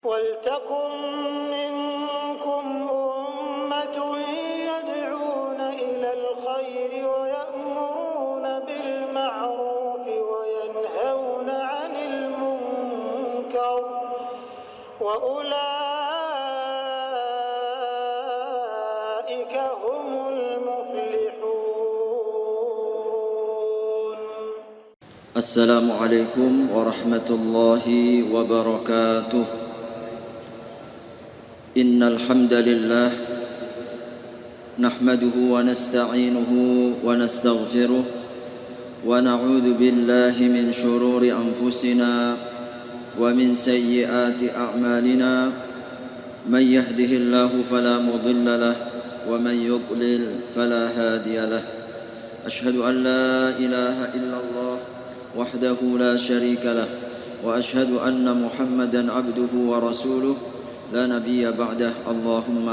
ولتكن منكم أمة يدعون إلى الخير ويأمرون بالمعروف وينهون عن المنكر وأولئك هم المفلحون. السلام عليكم ورحمة الله وبركاته. إن الحمد لله نحمده ونستعينه ونستغفره ونعوذ بالله من شرور أنفسنا ومن سيئات أعمالنا. من يهده الله فلا مضل له ومن يضلل فلا هادي له. أشهد أن لا إله إلا الله وحده لا شريك له وأشهد أن محمدا عبده ورسوله لا نبي بعده. اللهم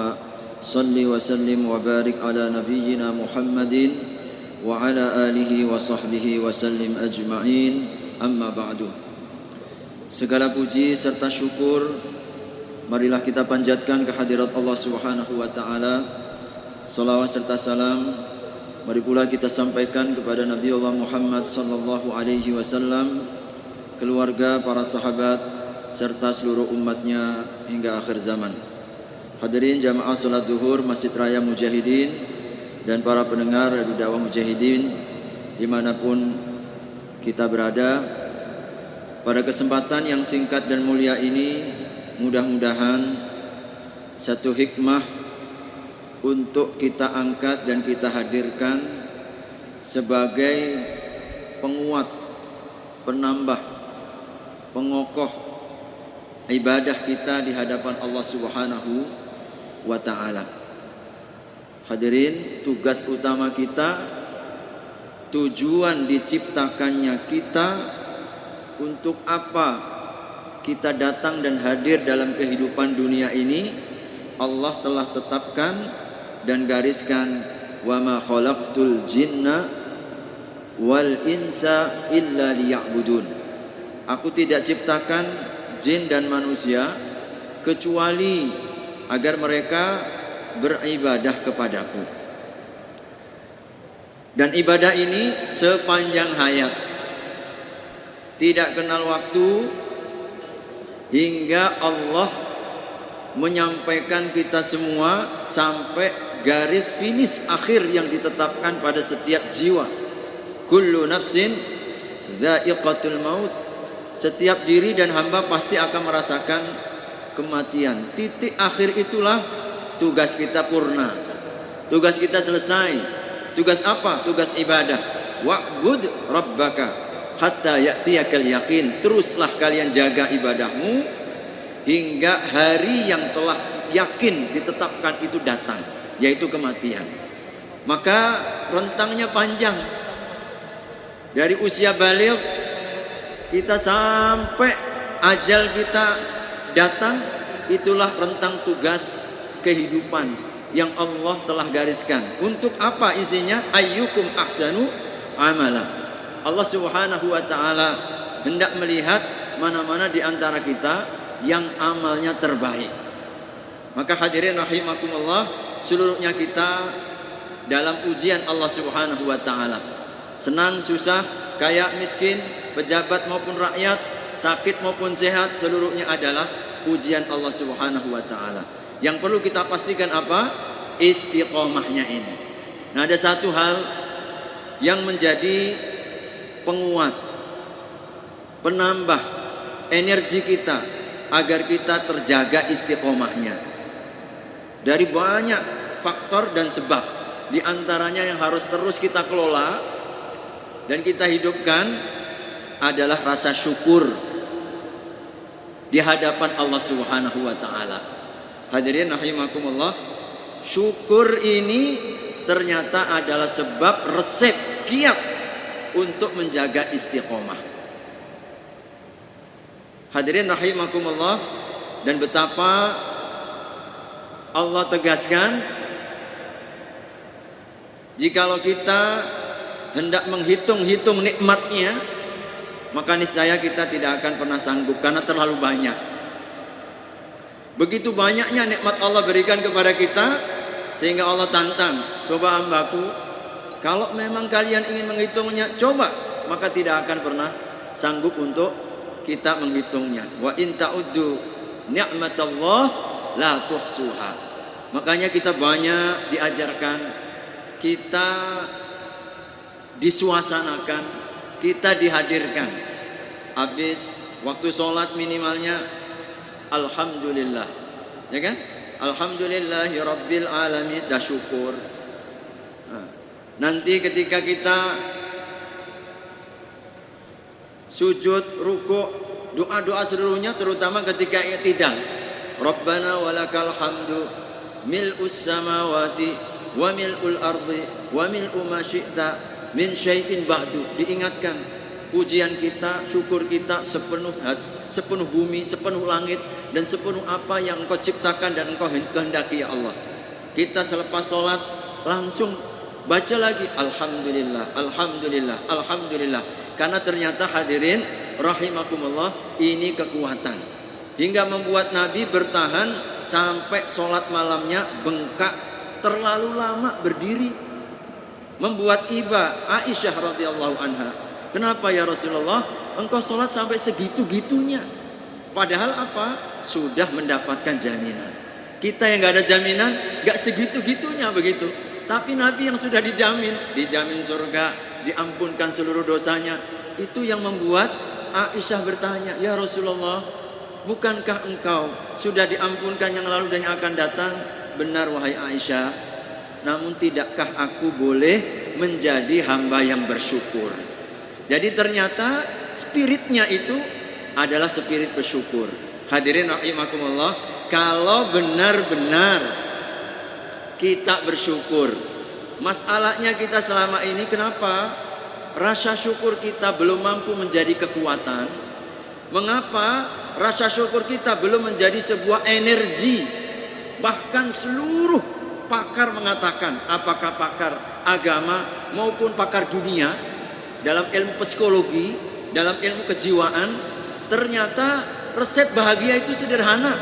صل وسلم وبارك على نبينا محمد وعلى آله وصحبه وسلم أجمعين. أما بعد. Segala puji serta syukur marilah kita panjatkan kehadirat Allah Subhanahu wa taala. Salawat serta salam mari pula kita sampaikan kepada Nabi Allah Muhammad sallallahu alaihi wasallam, keluarga, para sahabat serta seluruh umatnya hingga akhir zaman. Hadirin jamaah salat zuhur Masjid Raya Mujahidin dan para pendengar Radio Dakwah Mujahidin dimanapun kita berada, pada kesempatan yang singkat dan mulia ini mudah-mudahan satu hikmah untuk kita angkat dan kita hadirkan sebagai penguat, penambah, pengokoh ibadah kita di hadapan Allah Subhanahu wa taala. Hadirin, tugas utama kita, tujuan diciptakannya kita, untuk apa kita datang dan hadir dalam kehidupan dunia ini, Allah telah tetapkan dan gariskan, wa ma khalaqtul jinna wal insa illa liya'budun. Aku tidak ciptakan jin dan manusia kecuali agar mereka beribadah kepadaku. Dan ibadah ini sepanjang hayat, tidak kenal waktu, hingga Allah menyampaikan kita semua sampai garis finish akhir yang ditetapkan pada setiap jiwa. Kullu nafsin dha'iqatul maut. Setiap diri dan hamba pasti akan merasakan kematian. Titik akhir itulah tugas kita purna. Tugas kita selesai. Tugas apa? Tugas ibadah. Wa'bud rabbaka hatta ya'tiyakal yaqin. Teruslah kalian jaga ibadahmu hingga hari yang telah yakin ditetapkan itu datang, yaitu kematian. Maka rentangnya panjang. Dari usia baligh kita sampai ajal kita datang, itulah rentang tugas kehidupan yang Allah telah gariskan. Untuk apa isinya? Ayyukum ahsanu amala. Allah Subhanahu wa taala hendak melihat mana-mana di antara kita yang amalnya terbaik. Maka hadirin rahimakumullah, seluruhnya kita dalam ujian Allah Subhanahu wa taala. Senang susah, kaya miskin, pejabat maupun rakyat, sakit maupun sehat, seluruhnya adalah ujian Allah Subhanahu wa taala. Yang perlu kita pastikan apa? Istiqomahnya ini. Nah, ada satu hal yang menjadi penguat, penambah energi kita agar kita terjaga istiqomahnya. Dari banyak faktor dan sebab, di antaranya yang harus terus kita kelola dan kita hidupkan adalah rasa syukur di hadapan Allah Subhanahu wa taala. Hadirin rahimakumullah, syukur ini ternyata adalah sebab resep kiat untuk menjaga istiqomah. Hadirin rahimakumullah, dan betapa Allah tegaskan, jikalau kita hendak menghitung-hitung nikmatnya, maka niscaya kita tidak akan pernah sanggup karena terlalu banyak. Begitu banyaknya nikmat Allah berikan kepada kita, sehingga Allah tantang, coba hambaku, kalau memang kalian ingin menghitungnya, coba, maka tidak akan pernah sanggup untuk kita menghitungnya. Wa in ta'uddu ni'matallah la tuhsuha. Makanya kita banyak diajarkan, kita disuasanakan, kita dihadirkan. Habis waktu sholat minimalnya alhamdulillah, ya kan? Alhamdulillahi rabbil alamin, dah syukur. Nanti ketika kita sujud, rukuk, doa-doa seluruhnya, terutama ketika i'tidal, Rabbana walakal hamdu mil'us samawati wa mil'ul ardi wa mil'u ma syi'ta min syai'in ba'du. Diingatkan pujian kita, syukur kita sepenuh sepenuh bumi, sepenuh langit, dan sepenuh apa yang Engkau ciptakan dan Engkau kehendaki, ya Allah. Kita selepas sholat langsung baca lagi alhamdulillah, alhamdulillah, alhamdulillah. Karena ternyata hadirin rahimakumullah, ini kekuatan hingga membuat Nabi bertahan sampai sholat malamnya bengkak, terlalu lama berdiri. Membuat iba Aisyah radhiyallahu anha, kenapa ya Rasulullah engkau sholat sampai segitu-gitunya? Padahal apa? Sudah mendapatkan jaminan. Kita yang gak ada jaminan, gak segitu-gitunya begitu. Tapi Nabi yang sudah dijamin surga, diampunkan seluruh dosanya. Itu yang membuat Aisyah bertanya, ya Rasulullah, bukankah engkau sudah diampunkan yang lalu dan yang akan datang? Benar wahai Aisyah, namun tidakkah aku boleh menjadi hamba yang bersyukur? Jadi ternyata spiritnya itu adalah spirit bersyukur. Hadirin rahimakumullah, kalau benar-benar kita bersyukur, masalahnya kita selama ini kenapa rasa syukur kita belum mampu menjadi kekuatan? Mengapa rasa syukur kita belum menjadi sebuah energi? Bahkan seluruh pakar mengatakan, apakah pakar agama maupun pakar dunia, dalam ilmu psikologi, dalam ilmu kejiwaan, ternyata resep bahagia itu sederhana.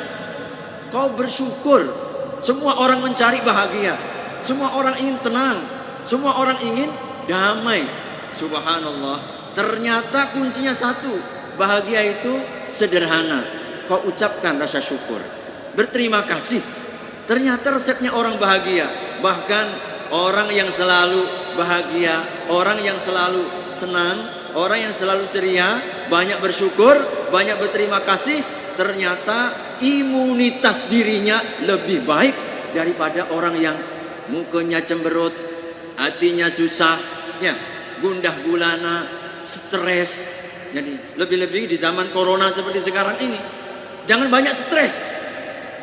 Kau bersyukur. Semua orang mencari bahagia, semua orang ingin tenang, semua orang ingin damai. Subhanallah, ternyata kuncinya satu. Bahagia itu sederhana. Kau ucapkan rasa syukur, berterima kasih. Ternyata resepnya orang bahagia. Bahkan orang yang selalu bahagia, orang yang selalu senang, orang yang selalu ceria, banyak bersyukur, banyak berterima kasih, ternyata imunitas dirinya lebih baik daripada orang yang mukanya cemberut, hatinya susah, ya, gundah gulana, stres. Jadi lebih-lebih di zaman corona seperti sekarang ini, jangan banyak stres,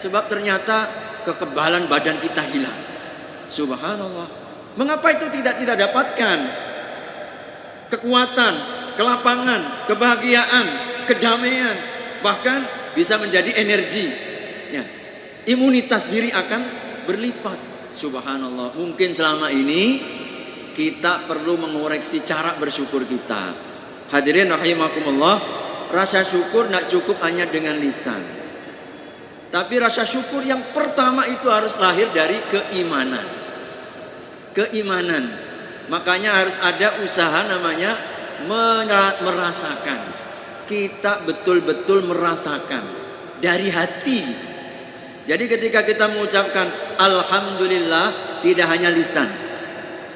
sebab ternyata kekebalan badan kita hilang. Subhanallah. Mengapa itu tidak dapatkan kekuatan, kelapangan, kebahagiaan, kedamaian, bahkan bisa menjadi energi, ya. Imunitas diri akan berlipat. Subhanallah. Mungkin selama ini kita perlu mengoreksi cara bersyukur kita. Hadirin rahimakumullah, rasa syukur tidak cukup hanya dengan lisan. Tapi rasa syukur yang pertama itu harus lahir dari keimanan. Keimanan. Makanya harus ada usaha namanya merasakan. Kita betul-betul merasakan dari hati. Jadi ketika kita mengucapkan alhamdulillah, tidak hanya lisan,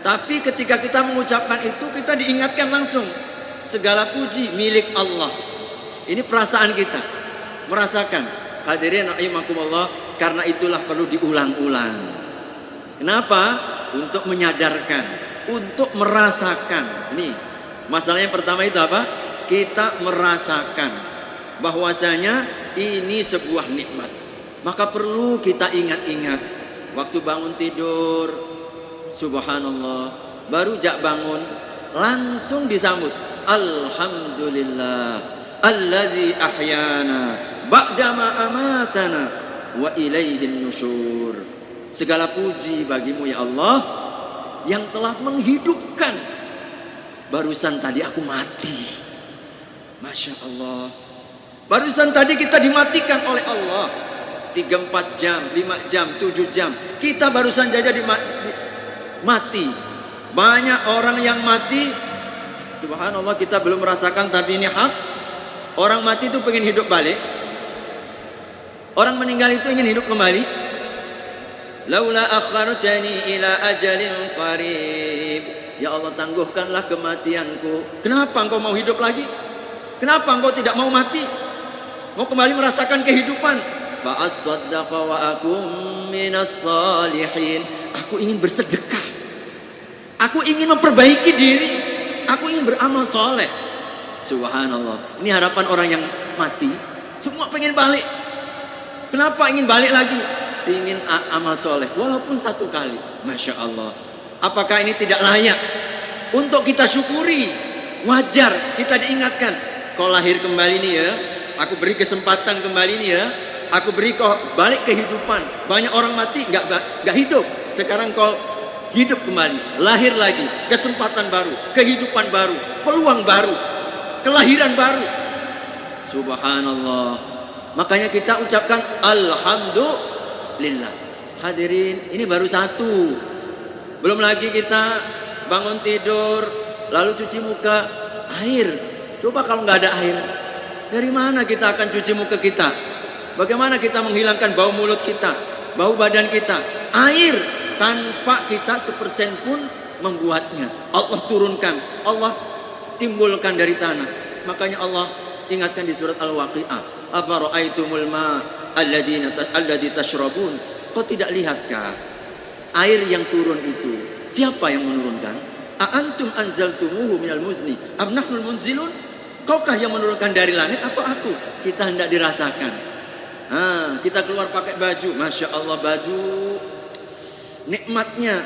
tapi ketika kita mengucapkan itu, kita diingatkan langsung segala puji milik Allah. Ini perasaan kita merasakan. Hadirin rahimakumullah, karena itulah perlu diulang-ulang. Kenapa? Untuk menyadarkan, untuk merasakan. Nih, masalahnya pertama itu apa? Kita merasakan bahwasanya ini sebuah nikmat. Maka perlu kita ingat-ingat waktu bangun tidur, subhanallah, baru jak bangun langsung disambut alhamdulillah alladzi ahyana ba'dama amatana wa ilaihin nusyur. Segala puji bagimu ya Allah yang telah menghidupkan. Barusan tadi aku mati. Masya Allah. Barusan tadi kita dimatikan oleh Allah. 3-4 jam, 5 jam, 7 jam. Kita barusan saja mati. Banyak orang yang mati, subhanallah, kita belum merasakan, tapi ini hak. Orang mati itu pengen hidup balik. Orang meninggal itu ingin hidup kembali. Laula akhartani ila ajalin qarib. Ya Allah, tangguhkanlah kematianku. Kenapa engkau mau hidup lagi? Kenapa engkau tidak mau mati? Mau kembali merasakan kehidupan? Fa as-saddaqa wa akum minas salihin. Aku ingin bersedekah. Aku ingin memperbaiki diri. Aku ingin beramal soleh. Subhanallah. Ini harapan orang yang mati. Semua pengen balik. Kenapa ingin balik lagi? Ingin amal soleh. Walaupun 1 kali. Masya Allah. Apakah ini tidak layak untuk kita syukuri? Wajar kita diingatkan. Kau lahir kembali nih ya. Aku beri kesempatan kembali nih ya. Aku beri kau balik kehidupan. Banyak orang mati nggak hidup. Sekarang kau hidup kembali, lahir lagi, kesempatan baru, kehidupan baru, peluang baru, kelahiran baru. Subhanallah. Makanya kita ucapkan alhamdulillah. Hadirin, ini baru 1. Belum lagi kita bangun tidur, lalu cuci muka, air. Coba kalau nggak ada air, dari mana kita akan cuci muka kita? Bagaimana kita menghilangkan bau mulut kita, bau badan kita? Air. Tanpa kita 1% pun membuatnya. Allah turunkan, Allah timbulkan dari tanah. Makanya Allah ingatkan di surat Al-Waqi'ah, afara'aitumul ma' alladzi tashrabun. Kau tidak lihatkah air yang turun itu? Siapa yang menurunkan? A antum anzaltumuhu minal muzni am nahnul munzilun? Kaukah yang menurunkan dari langit atau aku? Kita hendak dirasakan. Kita keluar pakai baju, masya Allah, baju nikmatnya.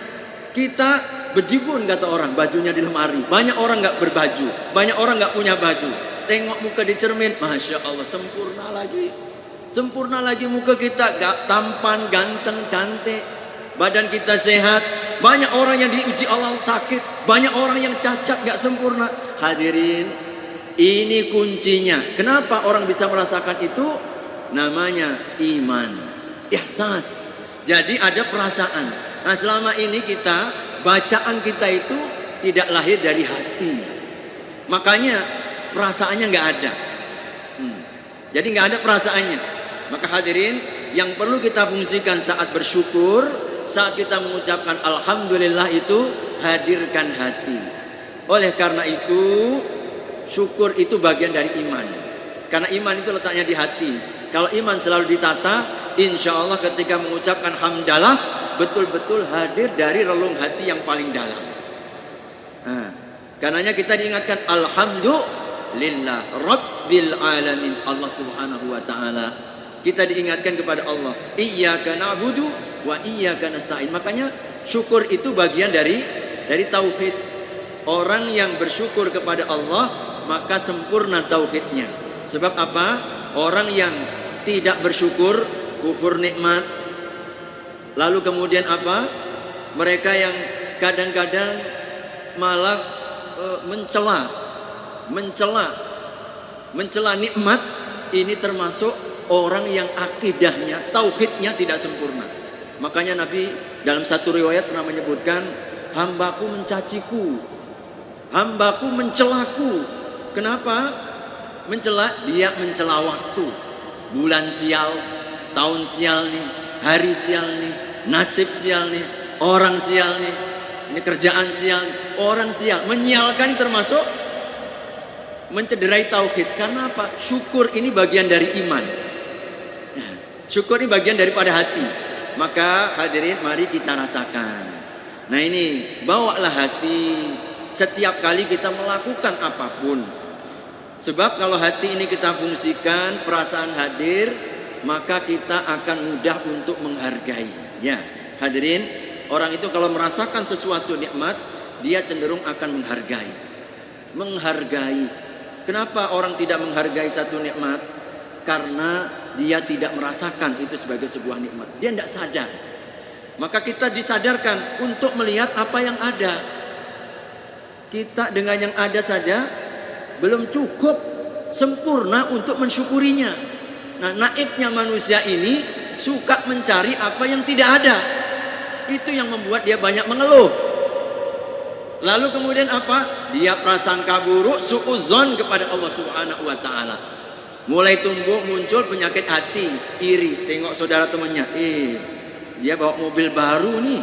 Kita bejibun, kata orang, bajunya di lemari. Banyak orang nggak berbaju, banyak orang nggak punya baju. Tengok muka di cermin, masya Allah, sempurna lagi, sempurna lagi muka kita, gak tampan, ganteng, cantik, badan kita sehat. Banyak orang yang diuji Allah sakit, banyak orang yang cacat, gak sempurna. Hadirin, ini kuncinya. Kenapa orang bisa merasakan itu? Namanya iman, ihsas. Jadi ada perasaan. Nah, selama ini kita, bacaan kita itu tidak lahir dari hati. Makanya perasaannya nggak ada. Jadi nggak ada perasaannya. Maka hadirin, yang perlu kita fungsikan saat bersyukur, saat kita mengucapkan alhamdulillah itu, hadirkan hati. Oleh karena itu, syukur itu bagian dari iman. Karena iman itu letaknya di hati. Kalau iman selalu ditata, insya Allah ketika mengucapkan hamdalah, betul-betul hadir dari relung hati yang paling dalam. Karenanya kita diingatkan alhamdulillah rabbil alamin, Allah subhanahu wa ta'ala. Kita diingatkan kepada Allah, iyyaka na'budu wa iyyaka nasta'in. Makanya syukur itu bagian dari tauhid. Orang yang bersyukur kepada Allah, maka sempurna tauhidnya. Sebab apa? Orang yang tidak bersyukur, kufur nikmat. Lalu kemudian apa? Mereka yang kadang-kadang malah mencela nikmat, ini termasuk orang yang akidahnya, tauhidnya tidak sempurna. Makanya Nabi dalam satu riwayat pernah menyebutkan, hambaku mencaciku, hambaku mencelaku. Kenapa mencela? Dia mencela waktu, bulan sial, tahun sial nih, hari sial nih, nasib sial nih, orang sial nih, ini kerjaan sial, orang sial. Menyialkan termasuk mencederai tauhid. Karena apa? Syukur ini bagian dari iman. Syukur ini bagian daripada hati. Maka hadirin, mari kita rasakan. Nah ini, bawalah hati setiap kali kita melakukan apapun. Sebab kalau hati ini kita fungsikan, perasaan hadir, maka kita akan mudah untuk menghargai. Ya, hadirin, orang itu kalau merasakan sesuatu nikmat, dia cenderung akan menghargai. Menghargai. Kenapa orang tidak menghargai satu nikmat? Karena dia tidak merasakan itu sebagai sebuah nikmat. Dia tidak sadar. Maka kita disadarkan untuk melihat apa yang ada. Kita dengan yang ada saja belum cukup sempurna untuk mensyukurinya. Nah, naifnya manusia ini suka mencari apa yang tidak ada. Itu yang membuat dia banyak mengeluh. Lalu kemudian apa? Dia prasangka buruk, suudzon kepada Allah Subhanahu wa taala. Mulai tumbuh muncul penyakit hati, iri, tengok saudara temannya, dia bawa mobil baru nih.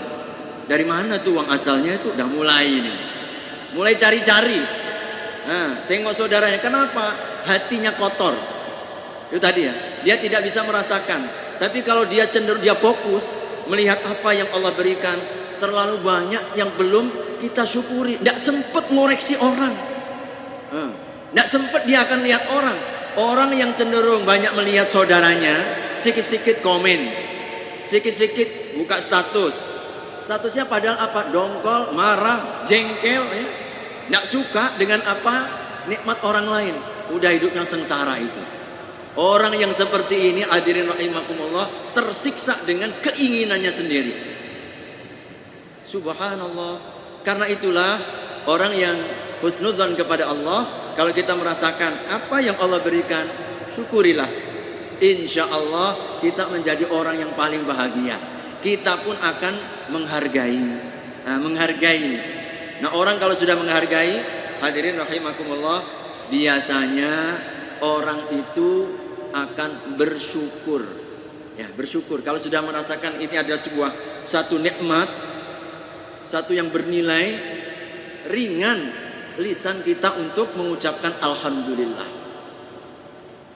Dari mana tuh uang asalnya itu? Udah mulai nih. Mulai cari-cari. Nah, tengok saudaranya, kenapa? Hatinya kotor. Itu tadi ya. Dia tidak bisa merasakan. Tapi kalau dia cenderung, dia fokus melihat apa yang Allah berikan, terlalu banyak yang belum kita syukuri. Tidak sempat ngoreksi orang. Tidak sempat dia akan lihat orang. Orang yang cenderung banyak melihat saudaranya, sikit-sikit komen, sikit-sikit buka status. Statusnya padahal apa? Dongkol, marah, jengkel, ya. Tidak suka dengan apa? Nikmat orang lain. Udah hidupnya sengsara itu. Orang yang seperti ini, hadirin rahimakumullah, tersiksa dengan keinginannya sendiri. Subhanallah. Karena itulah orang yang husnudzon kepada Allah, kalau kita merasakan apa yang Allah berikan, syukurilah. Insya Allah kita menjadi orang yang paling bahagia. Kita pun akan menghargai. Nah, orang kalau sudah menghargai, hadirin rahimakumullah, biasanya orang itu akan bersyukur. Ya, bersyukur. Kalau sudah merasakan ini adalah satu nikmat, satu yang bernilai, ringan lisan kita untuk mengucapkan alhamdulillah.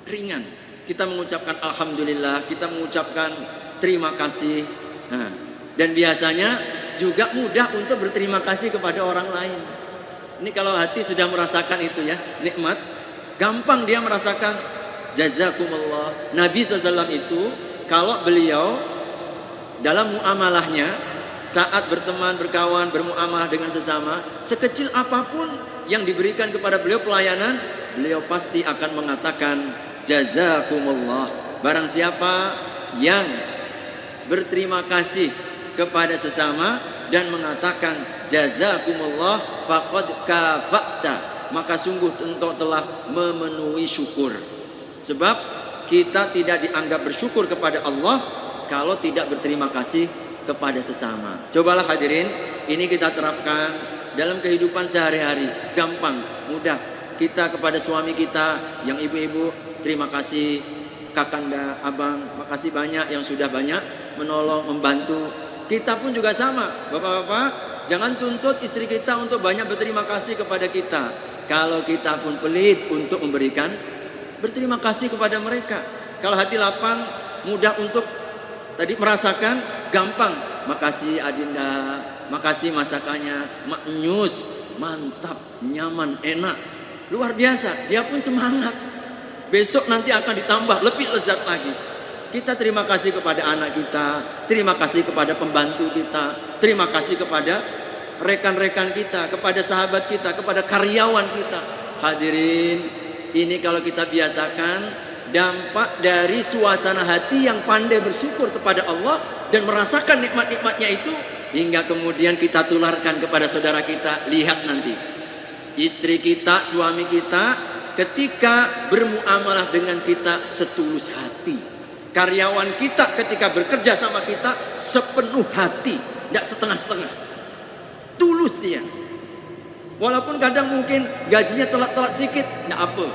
Ringan. Kita mengucapkan alhamdulillah, kita mengucapkan terima kasih. Nah, dan biasanya juga mudah untuk berterima kasih kepada orang lain. Ini kalau hati sudah merasakan itu ya, nikmat, gampang dia merasakan jazakumullah. Nabi SAW itu kalau beliau dalam muamalahnya, saat berteman, berkawan, bermuamalah dengan sesama, sekecil apapun yang diberikan kepada beliau pelayanan, beliau pasti akan mengatakan jazakumullah. Barang siapa yang berterima kasih kepada sesama dan mengatakan jazakumullah faqad kafa'ta, maka sungguh engkau telah memenuhi syukur. Sebab kita tidak dianggap bersyukur kepada Allah kalau tidak berterima kasih kepada sesama. Cobalah hadirin, ini kita terapkan dalam kehidupan sehari-hari. Gampang, mudah. Kita kepada suami kita, yang ibu-ibu, terima kasih. Kakanda, abang, makasih banyak yang sudah banyak menolong, membantu. Kita pun juga sama. Bapak-bapak, jangan tuntut istri kita untuk banyak berterima kasih kepada kita. Kalau kita pun pelit untuk memberikan, berterima kasih kepada mereka. Kalau hati lapang, mudah untuk tadi merasakan, gampang. Makasih Adinda, makasih masakannya, maknyus, mantap, nyaman, enak, luar biasa. Dia pun semangat. Besok nanti akan ditambah lebih lezat lagi. Kita terima kasih kepada anak kita, terima kasih kepada pembantu kita, terima kasih kepada rekan-rekan kita, kepada sahabat kita, kepada karyawan kita. Hadirin, ini kalau kita biasakan, dampak dari suasana hati yang pandai bersyukur kepada Allah dan merasakan nikmat-nikmatnya itu, hingga kemudian kita tularkan kepada saudara kita. Lihat nanti istri kita, suami kita ketika bermuamalah dengan kita setulus hati, karyawan kita ketika bekerja sama kita sepenuh hati, tidak setengah-setengah, tulus dia. Walaupun kadang mungkin gajinya telat-telat sedikit, tidak apa,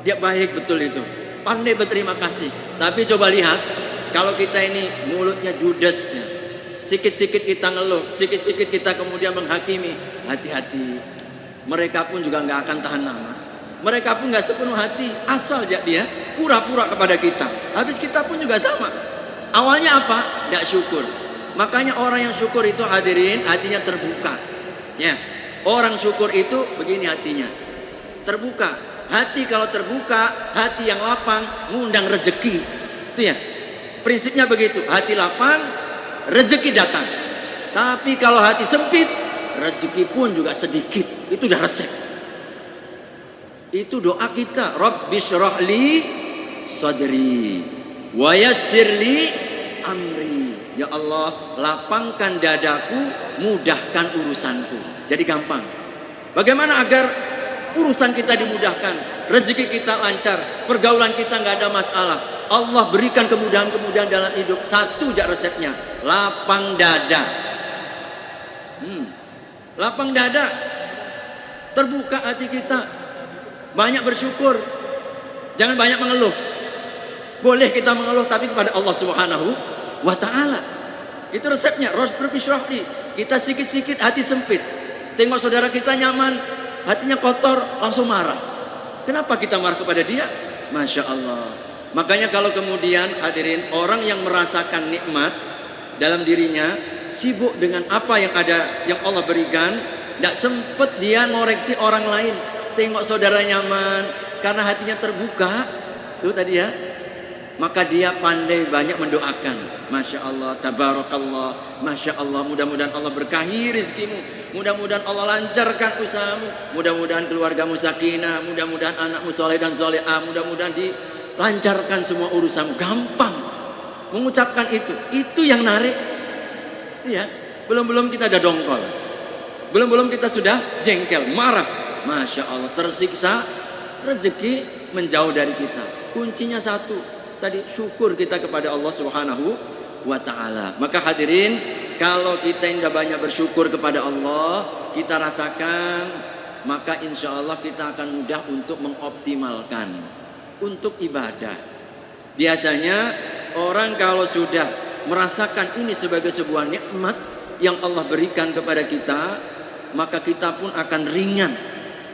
dia baik betul itu, pandai berterima kasih. Tapi coba lihat, kalau kita ini mulutnya judesnya, sikit-sikit kita ngeluh, sikit-sikit kita kemudian menghakimi, hati-hati. Mereka pun juga nggak akan tahan lama. Mereka pun nggak sepenuh hati, asal aja dia pura-pura kepada kita. Habis kita pun juga sama. Awalnya apa? Tidak syukur. Makanya orang yang syukur itu, hadirin, hatinya terbuka. Ya, orang syukur itu begini hatinya, terbuka. Hati kalau terbuka, hati yang lapang, ngundang rezeki. Itu ya, prinsipnya begitu. Hati lapang, rezeki datang. Tapi kalau hati sempit, rezeki pun juga sedikit. Itu udah resep. Itu doa kita, Rabbi syrah li sadri wa yassir li amri. Ya Allah, lapangkan dadaku, mudahkan urusanku. Jadi gampang. Bagaimana agar urusan kita dimudahkan, rezeki kita lancar, pergaulan kita nggak ada masalah? Allah berikan kemudahan-kemudahan dalam hidup. Satu jak resepnya, lapang dada. Lapang dada, terbuka hati kita, banyak bersyukur, jangan banyak mengeluh. Boleh kita mengeluh tapi kepada Allah Subhanahu wa Ta'ala. Itu resepnya. Kita sikit-sikit hati sempit, tengok saudara kita nyaman, hatinya kotor, langsung marah. Kenapa kita marah kepada dia? Masya Allah. Makanya kalau kemudian hadirin, orang yang merasakan nikmat dalam dirinya, sibuk dengan apa yang ada, yang Allah berikan, tidak sempet dia ngoreksi orang lain. Tengok saudara nyaman karena hatinya terbuka, itu tadi ya, maka dia pandai banyak mendoakan. Masya Allah, tabarakallah, Masya Allah, mudah-mudahan Allah berkahi rezekimu, mudah-mudahan Allah lancarkan usahamu, mudah-mudahan keluargamu sakinah, mudah-mudahan anakmu soleh dan solehah, mudah-mudahan dilancarkan semua urusanmu. Gampang mengucapkan itu yang narik. Iya, belum kita ada dongkol, belum kita sudah jengkel, marah. Masya Allah, tersiksa, rezeki menjauh dari kita. Kuncinya satu, tadi syukur kita kepada Allah Subhanahu wa Ta'ala. Maka hadirin, kalau kita tidak banyak bersyukur kepada Allah, kita rasakan, maka insya Allah kita akan mudah untuk mengoptimalkan untuk ibadah. Biasanya orang kalau sudah merasakan ini sebagai sebuah nikmat yang Allah berikan kepada kita, maka kita pun akan ringan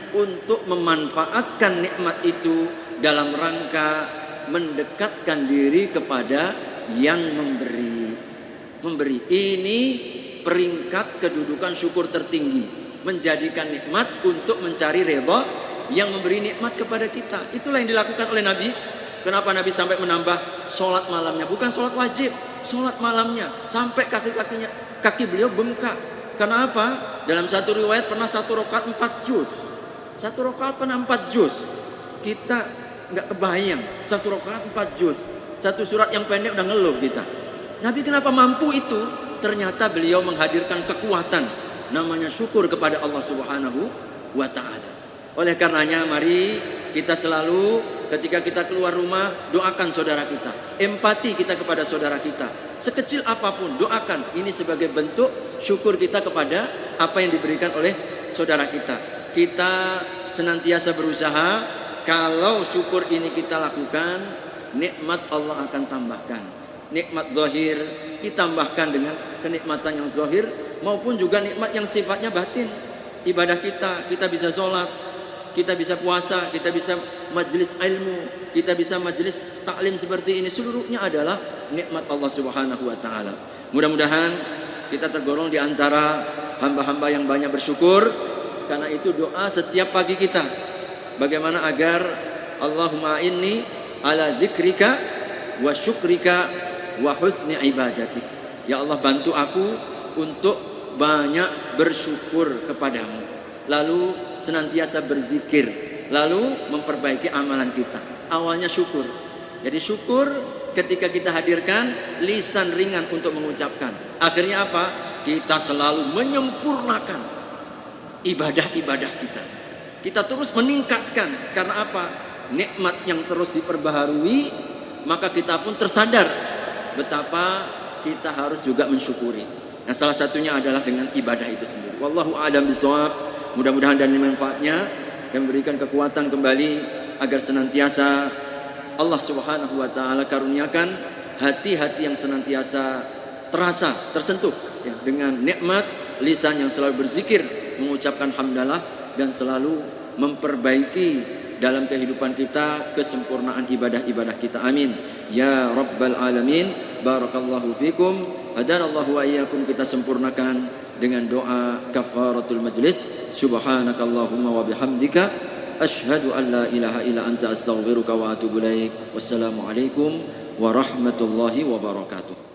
untuk memanfaatkan nikmat itu dalam rangka mendekatkan diri kepada yang memberi. Ini peringkat kedudukan syukur tertinggi, menjadikan nikmat untuk mencari redha yang memberi nikmat kepada kita. Itulah yang dilakukan oleh Nabi. Kenapa Nabi sampai menambah sholat malamnya? Bukan sholat wajib, sholat malamnya sampai kaki beliau bengkak. Kenapa? Dalam satu riwayat pernah 1 rakaat 4 juz. 1 rakaat pernah 4 juz. Kita nggak kebayang 1 rakaat 4 juz. Satu surat yang pendek udah ngeluh kita. Nabi kenapa mampu itu? Ternyata beliau menghadirkan kekuatan, namanya syukur kepada Allah Subhanahu wa Ta'ala. Oleh karenanya mari kita selalu ketika kita keluar rumah doakan saudara kita, empati kita kepada saudara kita, sekecil apapun doakan. Ini sebagai bentuk syukur kita kepada apa yang diberikan oleh saudara kita. Kita senantiasa berusaha, kalau syukur ini kita lakukan, nikmat Allah akan tambahkan. Nikmat zahir ditambahkan dengan kenikmatan yang zahir, maupun juga nikmat yang sifatnya batin. Ibadah kita bisa sholat, kita bisa puasa, kita bisa majelis ilmu, kita bisa majelis taklim seperti ini. Seluruhnya adalah nikmat Allah Subhanahu wa Ta'ala. Mudah-mudahan kita tergolong di antara hamba-hamba yang banyak bersyukur. Karena itu doa setiap pagi kita, bagaimana agar Allahumma inni ala dzikrika wa syukrika wa husni ibadatik. Ya Allah, bantu aku untuk banyak bersyukur kepadamu, lalu senantiasa berzikir, lalu memperbaiki amalan kita. Awalnya syukur. Jadi syukur ketika kita hadirkan lisan ringan untuk mengucapkan. Akhirnya apa? Kita selalu menyempurnakan ibadah-ibadah kita. Kita terus meningkatkan. Karena apa? Nikmat yang terus diperbaharui, maka kita pun tersadar betapa kita harus juga mensyukuri. Nah, salah satunya adalah dengan ibadah itu sendiri. Wallahu a'lam bishawab. Mudah-mudahan dan manfaatnya yang memberikan kekuatan kembali agar senantiasa Allah Subhanahu wa Ta'ala karuniakan hati-hati yang senantiasa terasa, tersentuh ya, dengan nikmat, lisan yang selalu berzikir, mengucapkan hamdalah, dan selalu memperbaiki dalam kehidupan kita kesempurnaan ibadah-ibadah kita. Amin ya rabbal alamin. Barakallahu fikum, hadanallahu wa iyyakum. Kita sempurnakan dengan doa kafaratul majlis. Subhanakallahumma wa bihamdika asyhadu an la ilaha illa anta astaghfiruka wa atubu ilaik. Wassalamualaikum warahmatullahi wabarakatuh.